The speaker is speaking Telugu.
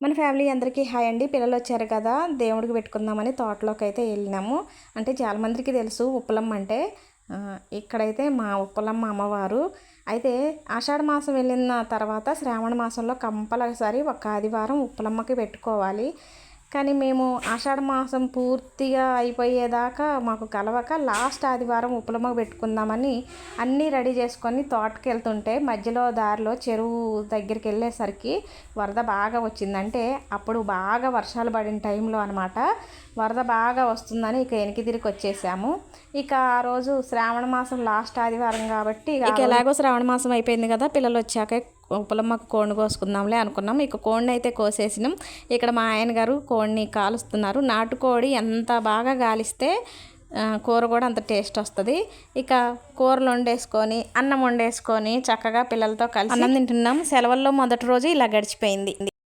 మన ఫ్యామిలీ అందరికీ హాయ్ అండి. పిల్లలు వచ్చారు కదా, దేవుడికి పెట్టుకుందామని తోటలోకి అయితే వెళ్ళినాము. అంటే చాలామందికి తెలుసు ఉప్పలమ్మ అంటే. ఇక్కడైతే మా ఉప్పలమ్మ అమ్మవారు అయితే ఆషాఢ మాసం వెళ్ళిన తర్వాత శ్రావణ మాసంలో కంపల్సరీ ఒక ఆదివారం ఉప్పలమ్మకి పెట్టుకోవాలి. కానీ మేము ఆషాఢ మాసం పూర్తిగా అయిపోయేదాకా మాకు కలవక లాస్ట్ ఆదివారం ఉప్పలమ్మకు పెట్టుకుందామని అన్నీ రెడీ చేసుకొని తోటకి వెళ్తుంటే మధ్యలో దారిలో చెరువు దగ్గరికి వెళ్ళేసరికి వరద బాగా వచ్చిందంటే అప్పుడు బాగా వర్షాలు పడిన టైంలో అనమాట. వరద బాగా వస్తుందని ఇక వెనక్కి తిరిగి వచ్చేసాము. ఇక ఆ రోజు శ్రావణ మాసం లాస్ట్ ఆదివారం కాబట్టి ఇక ఎలాగో శ్రావణ మాసం అయిపోయింది కదా, పిల్లలు వచ్చాక ఉప్పలమ్మకు కోడిని కోసుకుందాంలే అనుకున్నాం. ఇక కోడిని అయితే కోసేసినాం. ఇక్కడ మా ఆయన గారు కోడిని కాలుస్తున్నారు. నాటుకోడి ఎంత బాగా గాలిస్తే కూర కూడా అంత టేస్ట్ వస్తుంది. ఇక కూరలు వండేసుకొని అన్నం వండేసుకొని చక్కగా పిల్లలతో కలిసి అన్నం తింటున్నాం. సెలవుల్లో మొదటి రోజు ఇలా గడిచిపోయింది.